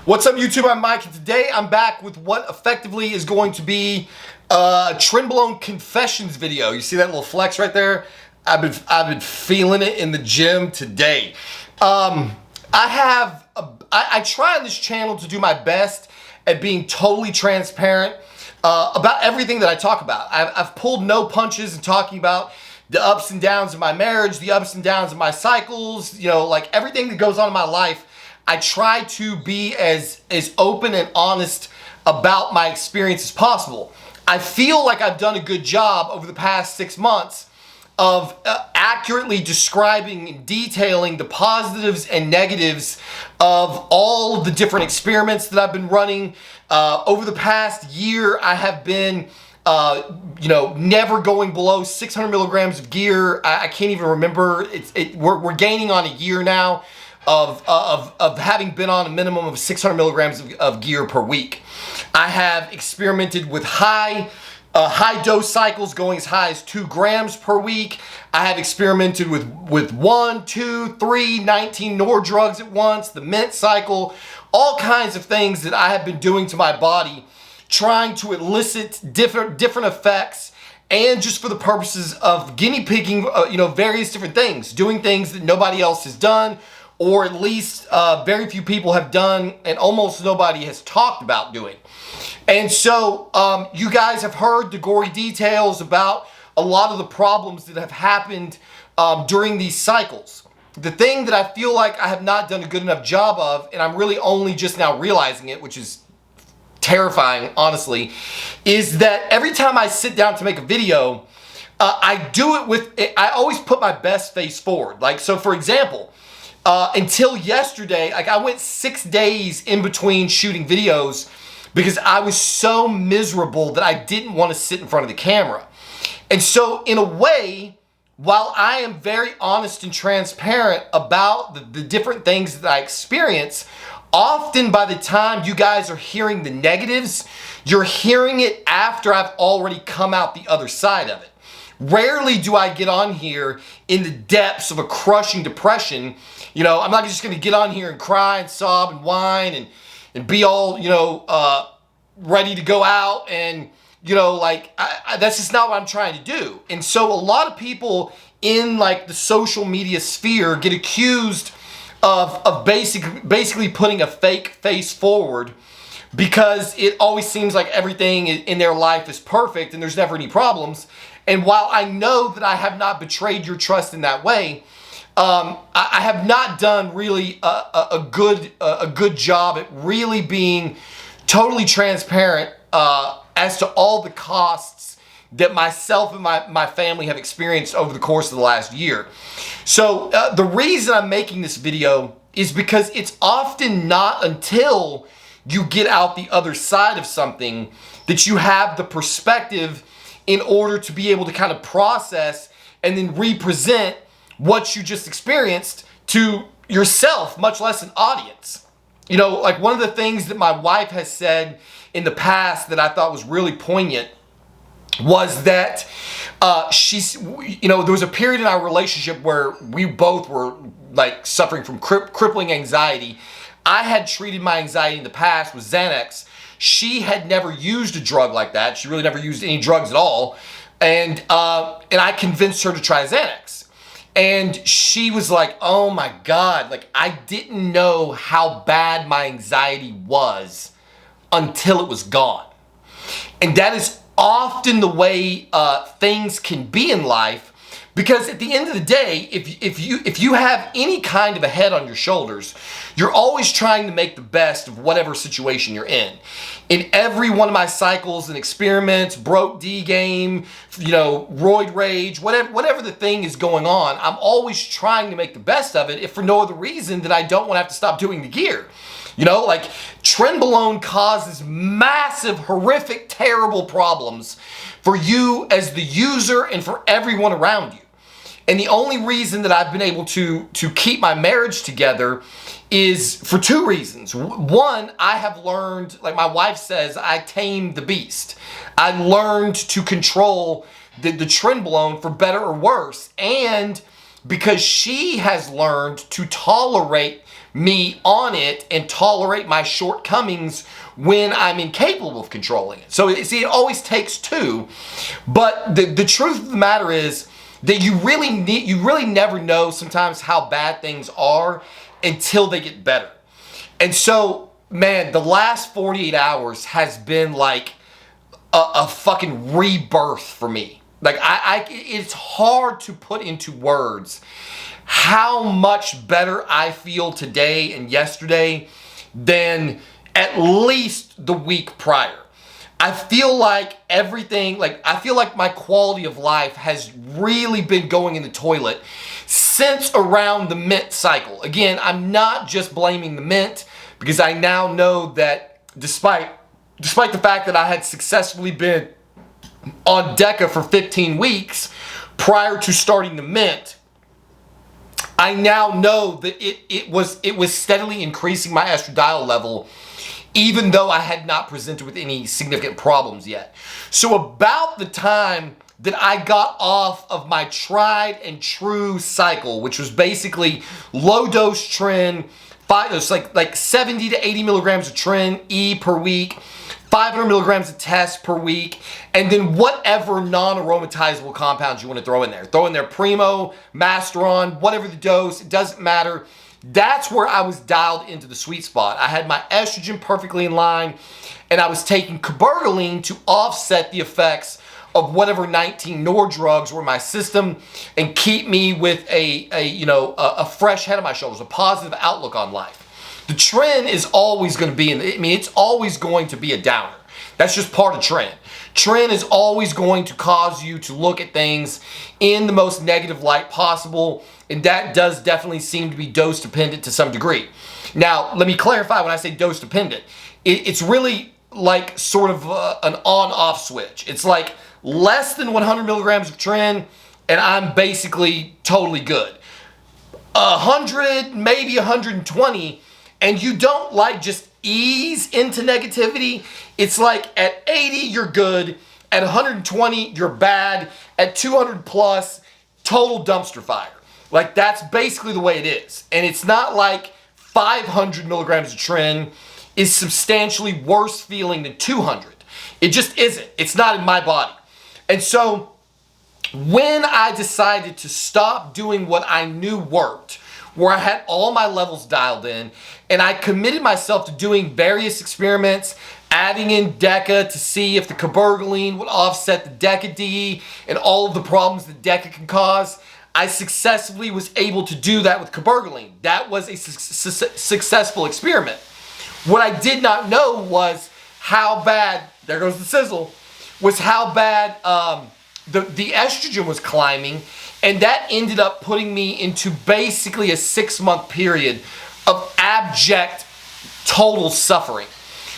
What's up, YouTube? I'm Mike, and today I'm back with what effectively is going to be a Trenbolone confessions video. You see that little flex right there? I've been feeling it in the gym today. I try on this channel to do my best at being totally transparent about everything that I talk about. I've pulled no punches in talking about the ups and downs of my marriage, the ups and downs of my cycles, you know, like everything that goes on in my life. I try to be as open and honest about my experience as possible. I feel like I've done a good job over the past 6 months of accurately describing and detailing the positives and negatives of all of the different experiments that I've been running. Over the past year, I have been never going below 600 milligrams of gear. I can't even remember. We're gaining on a year now of having been on a minimum of 600 milligrams of gear per week. I have experimented with high dose cycles going as high as 2 grams per week. I have experimented with 1, 2, 3, 19 NOR drugs at once, the mint cycle, all kinds of things that I have been doing to my body, trying to elicit different effects, and just for the purposes of guinea pigging, various different things, doing things that nobody else has done, or at least very few people have done, and almost nobody has talked about doing. And so you guys have heard the gory details about a lot of the problems that have happened during these cycles. The thing that I feel like I have not done a good enough job of, and I'm really only just now realizing it, which is terrifying, honestly, is that every time I sit down to make a video, I always put my best face forward. Like, so for example, until yesterday, like I went 6 days in between shooting videos because I was so miserable that I didn't want to sit in front of the camera. And so in a way, while I am very honest and transparent about the different things that I experience, often by the time you guys are hearing the negatives, you're hearing it after I've already come out the other side of it. Rarely do I get on here in the depths of a crushing depression. You know, I'm not just going to get on here and cry and sob and whine and be all, ready to go out. And, that's just not what I'm trying to do. And so a lot of people in like the social media sphere get accused of basically putting a fake face forward because it always seems like everything in their life is perfect and there's never any problems. And while I know that I have not betrayed your trust in that way, I have not done really a good job at really being totally transparent as to all the costs that myself and my family have experienced over the course of the last year. So the reason I'm making this video is because it's often not until you get out the other side of something that you have the perspective in order to be able to kind of process and then represent what you just experienced to yourself, much less an audience. You know, like one of the things that my wife has said in the past that I thought was really poignant was that there was a period in our relationship where we both were like suffering from crippling anxiety. I had treated my anxiety in the past with Xanax. She had never used a drug like that. She really never used any drugs at all. And I convinced her to try Xanax. And she was like, oh my God, like I didn't know how bad my anxiety was until it was gone. And that is often the way things can be in life, because at the end of the day, if you have any kind of a head on your shoulders, you're always trying to make the best of whatever situation you're in. In every one of my cycles and experiments, broke D game, roid rage, whatever the thing is going on, I'm always trying to make the best of it, if for no other reason than I don't want to have to stop doing the gear. Like Trenbolone causes massive, horrific, terrible problems for you as the user and for everyone around you. And the only reason that I've been able to keep my marriage together is for 2 reasons. One, I have learned, like my wife says, I tamed the beast. I learned to control the Trenbolone for better or worse. And because she has learned to tolerate me on it and tolerate my shortcomings when I'm incapable of controlling it. So see, it always takes two. But the truth of the matter is that you really never know sometimes how bad things are until they get better. And so, man, the last 48 hours has been like a fucking rebirth for me. Like it's hard to put into words how much better I feel today and yesterday than at least the week prior. I feel like I feel like my quality of life has really been going in the toilet since around the mint cycle. Again, I'm not just blaming the mint, because I now know that despite the fact that I had successfully been on Deca for 15 weeks prior to starting the mint, I now know that it was steadily increasing my estradiol level, even though I had not presented with any significant problems yet. So about the time that I got off of my tried and true cycle, which was basically low dose tren, it's like 70 to 80 milligrams of tren E per week, 500 milligrams of test per week, and then whatever non-aromatizable compounds you want to throw in there. Throw in there Primo, Masteron, whatever the dose, it doesn't matter. That's where I was dialed into the sweet spot. I had my estrogen perfectly in line, and I was taking cabergoline to offset the effects of whatever 19 NOR drugs were in my system and keep me with a fresh head on my shoulders, a positive outlook on life. The trend is always going to be it's always going to be a downer. That's just part of trend. Trend is always going to cause you to look at things in the most negative light possible, and that does definitely seem to be dose dependent to some degree. Now, let me clarify when I say dose dependent. It's really like sort of an on-off switch. It's like less than 100 milligrams of tren, and I'm basically totally good. 100, maybe 120, and you don't like just ease into negativity. It's like at 80, you're good. At 120, you're bad. At 200 plus, total dumpster fire. Like, that's basically the way it is. And it's not like 500 milligrams of tren is substantially worse feeling than 200. It just isn't. It's not in my body. And so when I decided to stop doing what I knew worked, where I had all my levels dialed in, and I committed myself to doing various experiments, adding in Deca to see if the cabergoline would offset the Deca D and all of the problems that Deca can cause, I successfully was able to do that with cabergoline. That was a successful experiment. What I did not know was how bad, there goes the sizzle, was how bad the estrogen was climbing, and that ended up putting me into basically a 6-month period of abject, total suffering.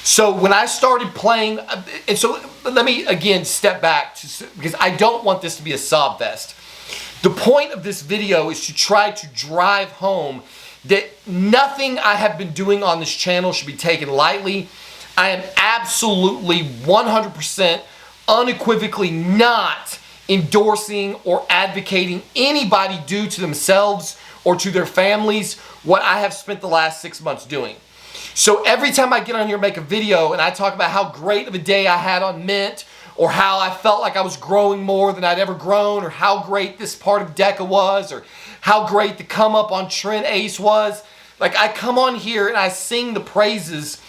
So when I started playing, and so let me again step back, because I don't want this to be a sob fest. The point of this video is to try to drive home that nothing I have been doing on this channel should be taken lightly. I am absolutely 100% unequivocally not endorsing or advocating anybody do to themselves or to their families what I have spent the last 6 months doing. So every time I get on here and make a video and I talk about how great of a day I had on Mint, or how I felt like I was growing more than I'd ever grown, or how great this part of Deca was, or how great the come up on Tren Ace was, like I come on here and I sing the praises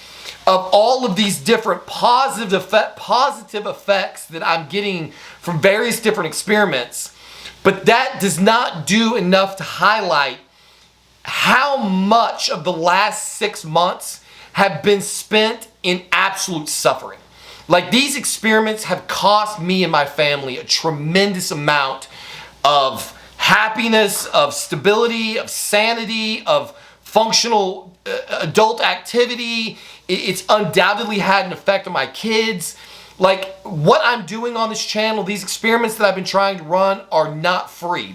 of all of these different positive effects that I'm getting from various different experiments. But that does not do enough to highlight how much of the last 6 months have been spent in absolute suffering. Like, these experiments have cost me and my family a tremendous amount of happiness, of stability, of sanity, of functional adult activity. It's undoubtedly had an effect on my kids. Like, what I'm doing on this channel, these experiments that I've been trying to run are not free.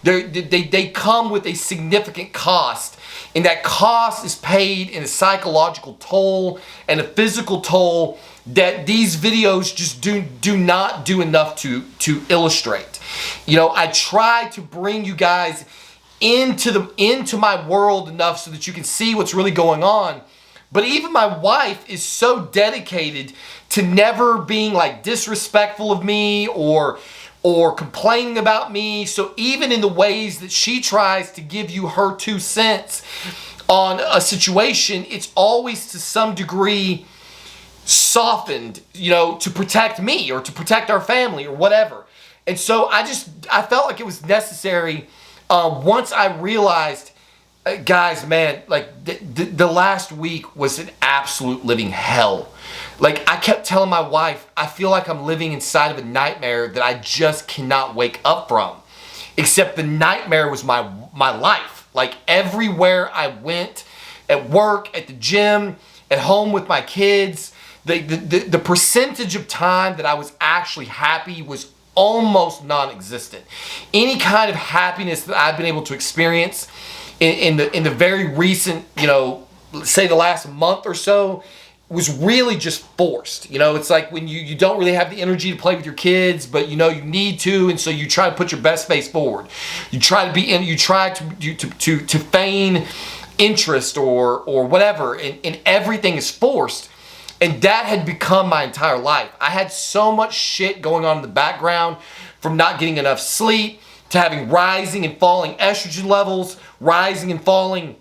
They come with a significant cost, and that cost is paid in a psychological toll and a physical toll that these videos just do not do enough to illustrate. You know, I try to bring you guys into my world enough so that you can see what's really going on. But even my wife is so dedicated to never being like disrespectful of me or complaining about me. So even in the ways that she tries to give you her 2 cents on a situation, it's always to some degree softened, to protect me or to protect our family or whatever. And so I felt like it was necessary once I realized, guys, man, like the last week was an absolute living hell. Like I kept telling my wife, I feel like I'm living inside of a nightmare that I just cannot wake up from. Except the nightmare was my life. Like everywhere I went, at work, at the gym, at home with my kids, the percentage of time that I was actually happy was almost non-existent. Any kind of happiness that I've been able to experience in the very recent, say the last month or so, was really just forced. It's like when you don't really have the energy to play with your kids, but you need to, and so you try to put your best face forward. You try to feign interest or whatever, and everything is forced. And that had become my entire life. I had so much shit going on in the background, from not getting enough sleep to having rising and falling estrogen levels, rising and falling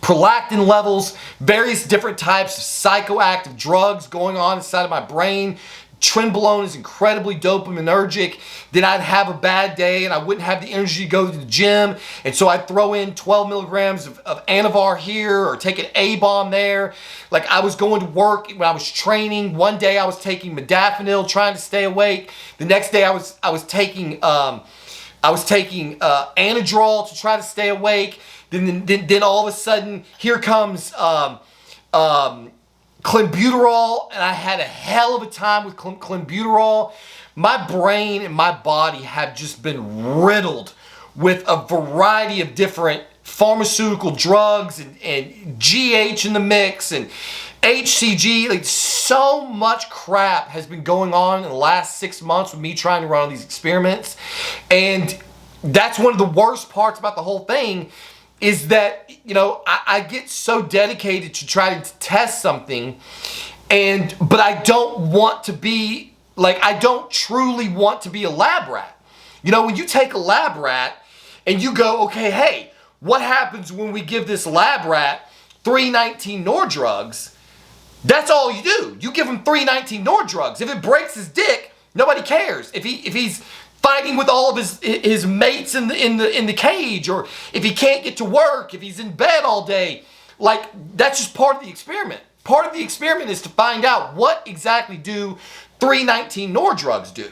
prolactin levels, various different types of psychoactive drugs going on inside of my brain. Trenbolone is incredibly dopaminergic. Then I'd have a bad day and I wouldn't have the energy to go to the gym. And so I'd throw in 12 milligrams of Anavar here or take an A-bomb there. Like I was going to work when I was training. One day I was taking modafinil trying to stay awake. The next day I was taking Anadrol to try to stay awake. Then all of a sudden, here comes clenbuterol, and I had a hell of a time with clenbuterol. My brain and my body have just been riddled with a variety of different pharmaceutical drugs and GH in the mix and HCG. Like so much crap has been going on in the last 6 months with me trying to run all these experiments. And that's one of the worst parts about the whole thing, is that, I get so dedicated to trying to test something, but I don't want to be, I don't truly want to be a lab rat. When you take a lab rat and you go, okay, hey, what happens when we give this lab rat 319 Nor drugs? That's all you do. You give him 319 Nor drugs. If it breaks his dick, nobody cares. If he's fighting with all of his mates in the cage, or if he can't get to work, if he's in bed all day, that's just part of the experiment. Part of the experiment is to find out what exactly do 319 Nor drugs do.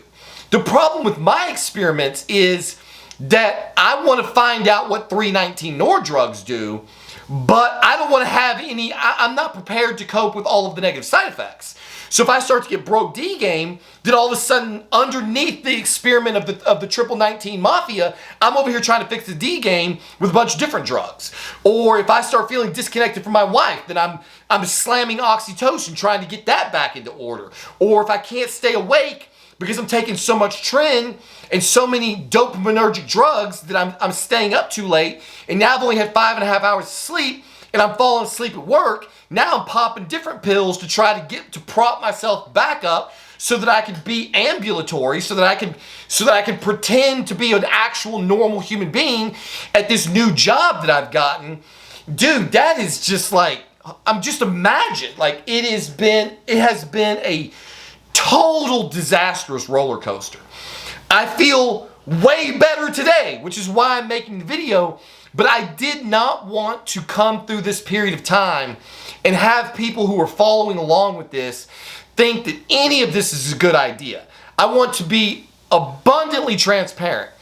The problem with my experiments is that I want to find out what 319 Nor drugs do, but I don't want to have any, I'm not prepared to cope with all of the negative side effects. So if I start to get broke D game, then all of a sudden underneath the experiment of the 1919 mafia, I'm over here trying to fix the D game with a bunch of different drugs. Or if I start feeling disconnected from my wife, then I'm slamming oxytocin trying to get that back into order. Or if I can't stay awake because I'm taking so much Tren and so many dopaminergic drugs that I'm staying up too late, and now I've only had 5.5 hours of sleep, and I'm falling asleep at work. Now I'm popping different pills to try to prop myself back up so that I can be ambulatory, so that I can pretend to be an actual normal human being at this new job that I've gotten. Dude, that is just I'm just imagine. It has been a total disastrous roller coaster. I feel way better today, which is why I'm making the video. But I did not want to come through this period of time and have people who are following along with this think that any of this is a good idea. I want to be abundantly transparent.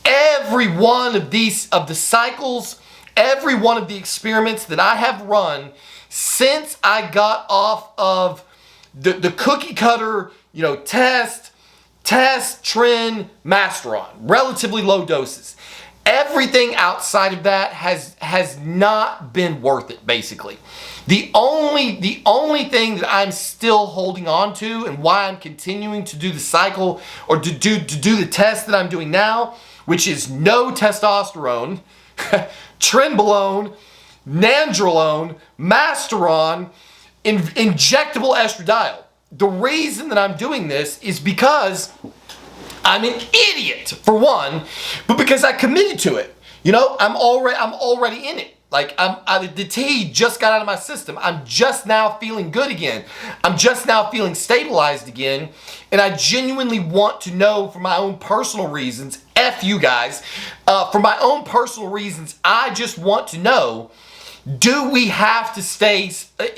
Every one of the cycles, every one of the experiments that I have run since I got off of the cookie cutter, test, Tren, Masteron, relatively low doses. Everything outside of that has not been worth it, basically. The only thing that I'm still holding on to, and why I'm continuing to do the cycle or to do the test that I'm doing now, which is no testosterone, Trenbolone, Nandrolone, Masteron, injectable estradiol. The reason that I'm doing this is because I'm an idiot, for one, but because I committed to it. You know, I'm already in it. Like, the tea just got out of my system. I'm just now feeling good again. I'm just now feeling stabilized again. And I genuinely want to know, for my own personal reasons, F you guys, for my own personal reasons, I just want to know, do we have to stay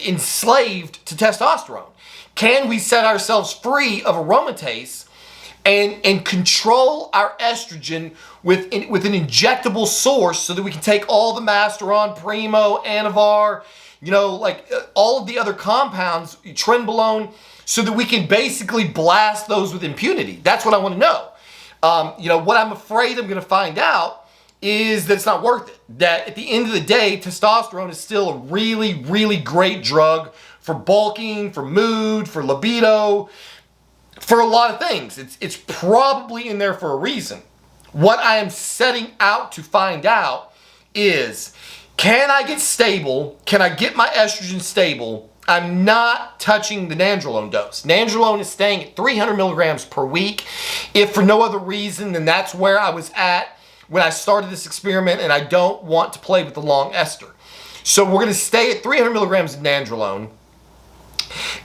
enslaved to testosterone? Can we set ourselves free of aromatase and control our estrogen with an injectable source so that we can take all the Masteron, Primo, Anavar, you know, like all of the other compounds, Trenbolone, so that we can basically blast those with impunity? That's what I want to know. You know, what I'm afraid I'm going to find out is that it's not worth it. That at the end of the day, testosterone is still a really, really great drug for bulking, for mood, for libido, for a lot of things. It's probably in there for a reason. What I am setting out to find out is, can I get stable? Can I get my estrogen stable? I'm not touching the Nandrolone dose. Nandrolone is staying at 300 milligrams per week. If for no other reason, then that's where I was at when I started this experiment, and I don't want to play with the long ester. So we're going to stay at 300 milligrams of Nandrolone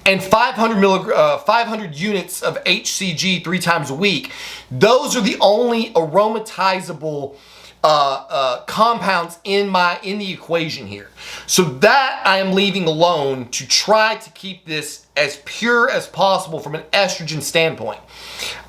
and 500 units of HCG 3 times a week. Those are the only aromatizable compounds in the equation here. So that I am leaving alone to try to keep this as pure as possible from an estrogen standpoint.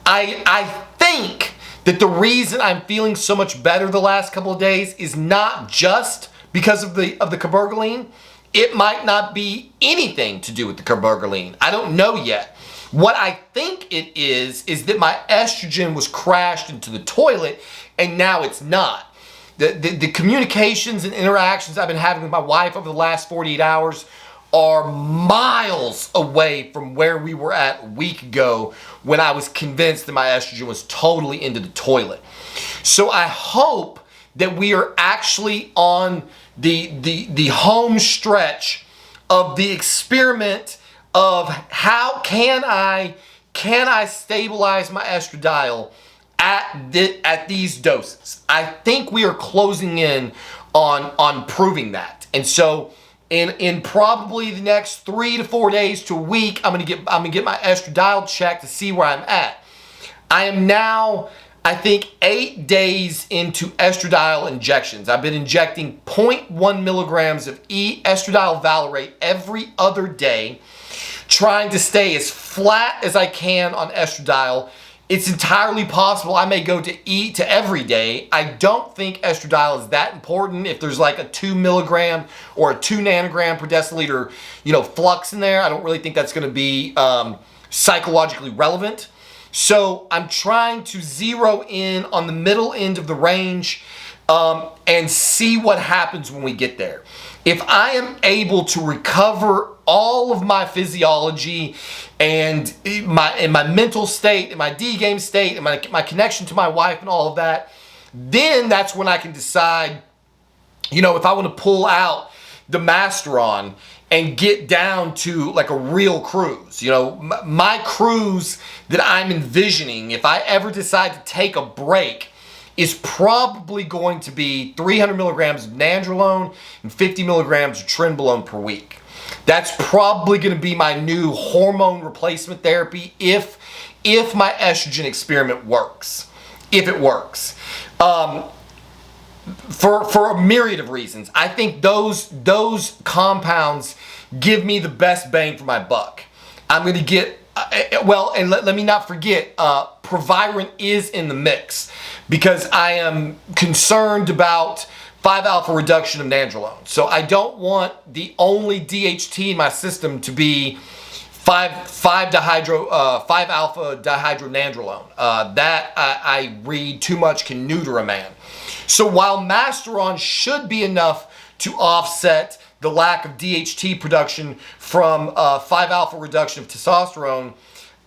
I think that the reason I'm feeling so much better the last couple of days is not just because of the cabergoline. It might not be anything to do with the cabergoline. I don't know yet. What I think it is that my estrogen was crashed into the toilet, and now it's not. The communications and interactions I've been having with my wife over the last 48 hours are miles away from where we were at a week ago when I was convinced that my estrogen was totally into the toilet. So I hope that we are actually on the home stretch of the experiment of how can I stabilize my estradiol at these doses. I think we are closing in on proving that. And so in probably the next 3 to 4 days to a week, I'm gonna get my estradiol checked to see where I'm at. I am now, I think, 8 days into estradiol injections. I've been injecting 0.1 milligrams of estradiol valerate every other day, trying to stay as flat as I can on estradiol. It's entirely possible I may go to every day. I don't think estradiol is that important. If there's like a 2 milligram or a 2 nanogram per deciliter, you know, flux in there, I don't really think that's going to be psychologically relevant. So I'm trying to zero in on the middle end of the range and see what happens when we get there. If I am able to recover all of my physiology and my mental state and my D-game state and my connection to my wife and all of that, then that's when I can decide, you know, if I want to pull out the Masteron and get down to like a real cruise. You know, my cruise that I'm envisioning, if I ever decide to take a break, is probably going to be 300 milligrams of Nandrolone and 50 milligrams of Trenbolone per week. That's probably going to be my new hormone replacement therapy if my estrogen experiment works. If it works. For a myriad of reasons. I think those compounds give me the best bang for my buck. I'm going to get, and let me not forget, Provirant is in the mix because I am concerned about 5-alpha reduction of Nandrolone. So I don't want the only DHT in my system to be 5-alpha dihydronandrolone. That I read too much can neuter a man. So while Masteron should be enough to offset the lack of DHT production from 5-alpha reduction of testosterone,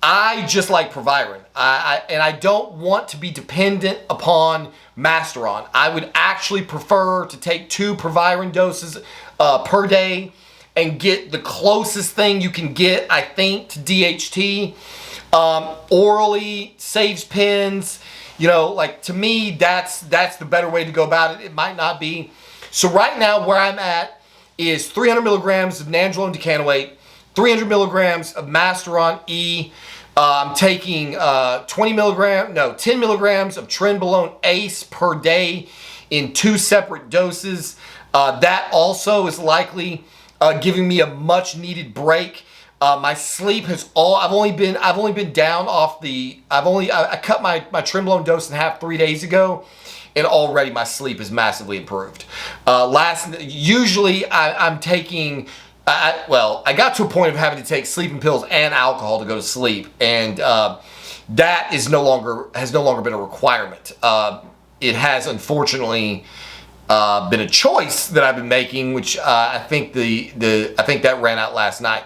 I just like Proviron. And I don't want to be dependent upon Masteron. I would actually prefer to take 2 Proviron doses per day and get the closest thing you can get, I think, to DHT. Orally, saves pins. You know, like, to me, that's the better way to go about it. It might not be. So right now, where I'm at is 300 milligrams of Nandrolone decanoate, 300 milligrams of Masteron E. I'm taking 10 milligrams of Trenbolone Ace per day in 2 separate doses. That also is likely giving me a much needed break. My sleep has I've only been down off the, I cut my Trenbolone dose in half 3 days ago, and already my sleep is massively improved. Usually I'm taking, I got to a point of having to take sleeping pills and alcohol to go to sleep, and that has no longer been a requirement. It has, unfortunately, been a choice that I've been making, which I think that ran out last night.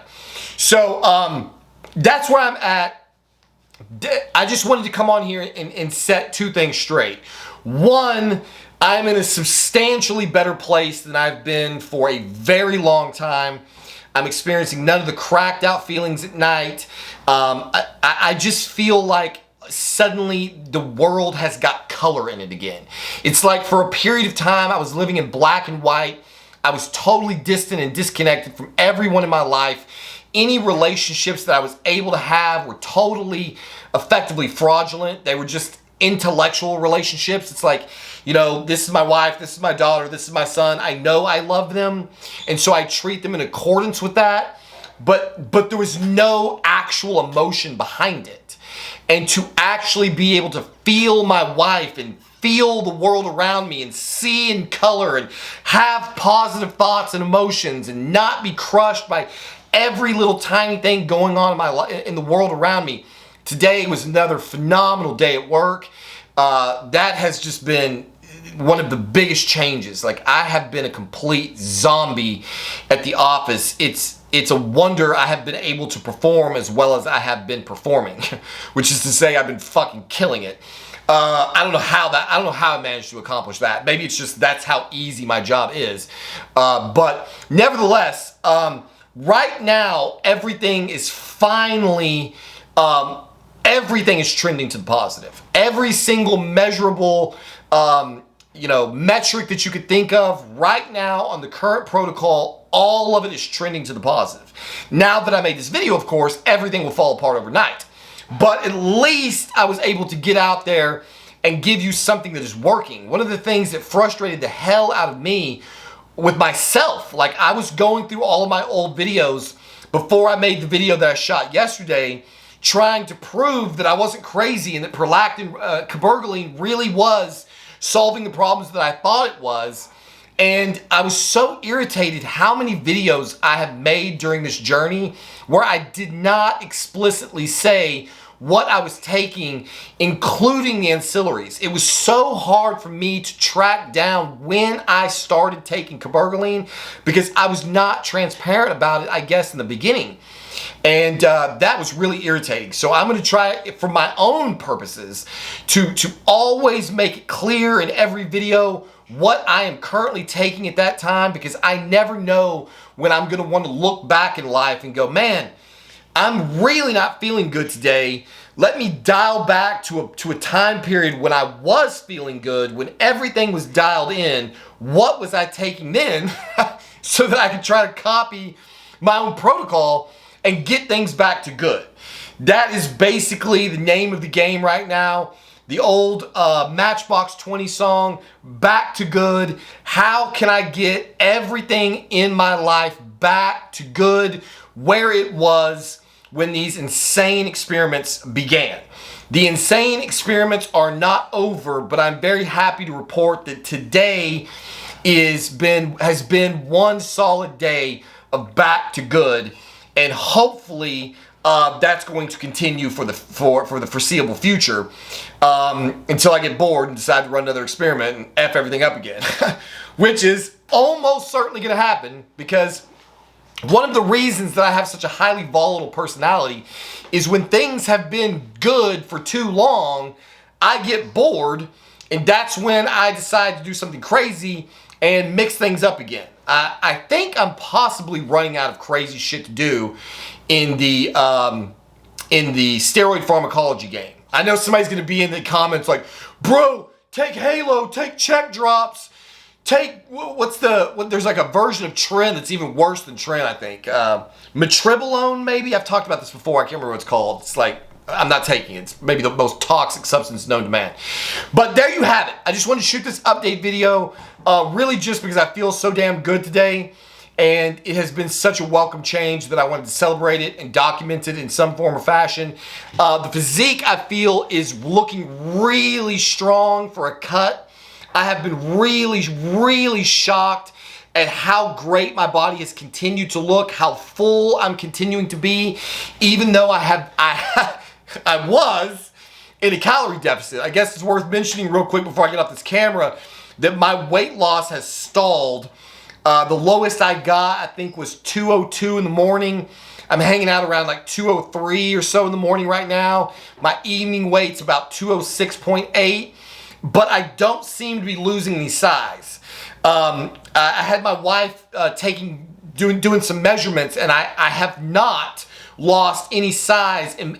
So that's where I'm at. I just wanted to come on here and set 2 things straight. One, I'm in a substantially better place than I've been for a very long time. I'm experiencing none of the cracked out feelings at night. I just feel like suddenly the world has got color in it again. It's like for a period of time I was living in black and white. I was totally distant and disconnected from everyone in my life. Any relationships that I was able to have were totally, effectively fraudulent. They were just intellectual relationships. It's like, you know, this is my wife, this is my daughter, this is my son. I know I love them, and so I treat them in accordance with that. But there was no actual emotion behind it. And to actually be able to feel my wife and feel the world around me and see in color and have positive thoughts and emotions and not be crushed by every little tiny thing going on in my life, in the world around me. Today was another phenomenal day at work. That has just been one of the biggest changes. Like, I have been a complete zombie at the office. It's a wonder I have been able to perform as well as I have been performing, which is to say I've been fucking killing it. I don't know how I managed to accomplish that. Maybe it's just that's how easy my job is. But nevertheless, right now everything is finally everything is trending to the positive. Every single measurable metric that you could think of right now on the current protocol, all of it is trending to the positive. Now that I made this video, of course, everything will fall apart overnight. But at least I was able to get out there and give you something that is working. One of the things that frustrated the hell out of me with myself, like, I was going through all of my old videos before I made the video that I shot yesterday, trying to prove that I wasn't crazy and that prolactin, cabergoline really was solving the problems that I thought it was. And I was so irritated how many videos I have made during this journey where I did not explicitly say what I was taking, including the ancillaries. It was so hard for me to track down when I started taking cabergoline because I was not transparent about it, I guess, in the beginning. And that was really irritating. So I'm going to try, for my own purposes, to always make it clear in every video what I am currently taking at that time, because I never know when I'm going to want to look back in life and go, man, I'm really not feeling good today. Let me dial back to a time period when I was feeling good, when everything was dialed in. What was I taking then so that I could try to copy my own protocol and get things back to good? That is basically the name of the game right now. The old Matchbox 20 song, Back to Good. How can I get everything in my life back to good where it was when these insane experiments began? The insane experiments are not over, but I'm very happy to report that today has been one solid day of back to good, and hopefully that's going to continue for the foreseeable future, until I get bored and decide to run another experiment and F everything up again, which is almost certainly going to happen, because One of the reasons that I have such a highly volatile personality is when things have been good for too long, I get bored, and that's when I decide to do something crazy and mix things up again. I think I'm possibly running out of crazy shit to do in the steroid pharmacology game. I know somebody's going to be in the comments like, bro, take Halo, take check drops, take, there's like a version of Tren that's even worse than Tren, I think. Trenbolone, maybe? I've talked about this before. I can't remember what it's called. It's like, I'm not taking it. It's maybe the most toxic substance known to man. But there you have it. I just wanted to shoot this update video, really just because I feel so damn good today. And it has been such a welcome change that I wanted to celebrate it and document it in some form or fashion. The physique, I feel, is looking really strong for a cut. I have been really, really shocked at how great my body has continued to look, how full I'm continuing to be, even though I was in a calorie deficit. I guess it's worth mentioning real quick before I get off this camera that my weight loss has stalled. The lowest I got, I think, was 202 in the morning. I'm hanging out around like 203 or so in the morning right now. My evening weight's about 206.8, but I don't seem to be losing any size. I had my wife doing some measurements, and I have not lost any size in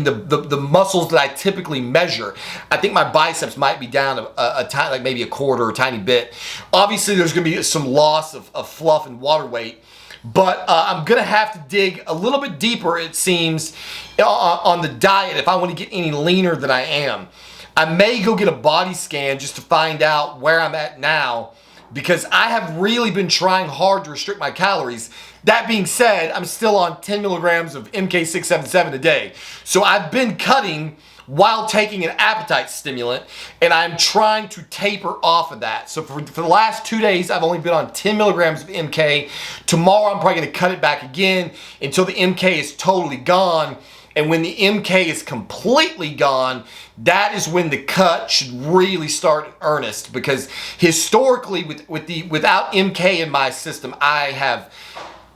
the muscles that I typically measure. I think my biceps might be down a tiny, like maybe a quarter or a tiny bit. Obviously, there's going to be some loss of fluff and water weight, but I'm going to have to dig a little bit deeper, it seems, on the diet if I want to get any leaner than I am. I may go get a body scan just to find out where I'm at now, because I have really been trying hard to restrict my calories. That being said, I'm still on 10 milligrams of MK677 a day. So I've been cutting while taking an appetite stimulant, and I'm trying to taper off of that. So for the last 2 days, I've only been on 10 milligrams of MK. Tomorrow, I'm probably gonna cut it back again until the MK is totally gone. And when the MK is completely gone, that is when the cut should really start in earnest. Because historically, without MK in my system, I have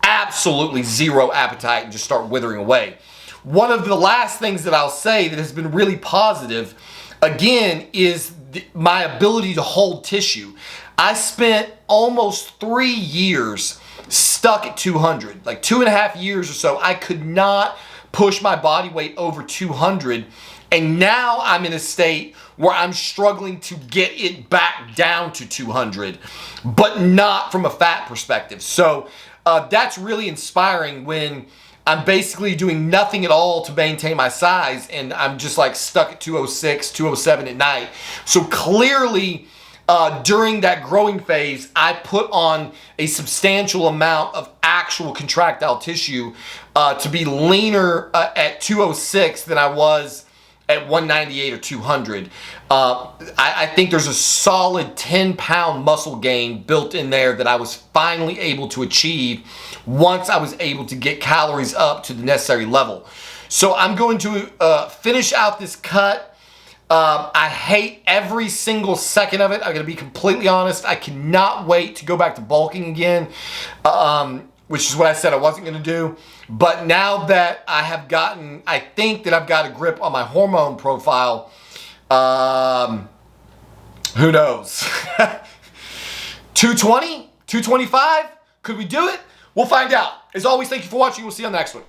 absolutely zero appetite and just start withering away. One of the last things that I'll say that has been really positive, again, is my ability to hold tissue. I spent almost 3 years stuck at 200, like 2.5 years or so. I could not push my body weight over 200, and now I'm in a state where I'm struggling to get it back down to 200, but not from a fat perspective. So that's really inspiring when I'm basically doing nothing at all to maintain my size, and I'm just like stuck at 206, 207 at night. So clearly, during that growing phase, I put on a substantial amount of actual contractile tissue to be leaner at 206 than I was at 198 or 200. I think there's a solid 10-pound muscle gain built in there that I was finally able to achieve once I was able to get calories up to the necessary level. So I'm going to finish out this cut. I hate every single second of it. I'm going to be completely honest. I cannot wait to go back to bulking again, which is what I said I wasn't going to do. But now that I have gotten, I think that I've got a grip on my hormone profile, who knows? 220? 225? Could we do it? We'll find out. As always, thank you for watching. We'll see you on the next one.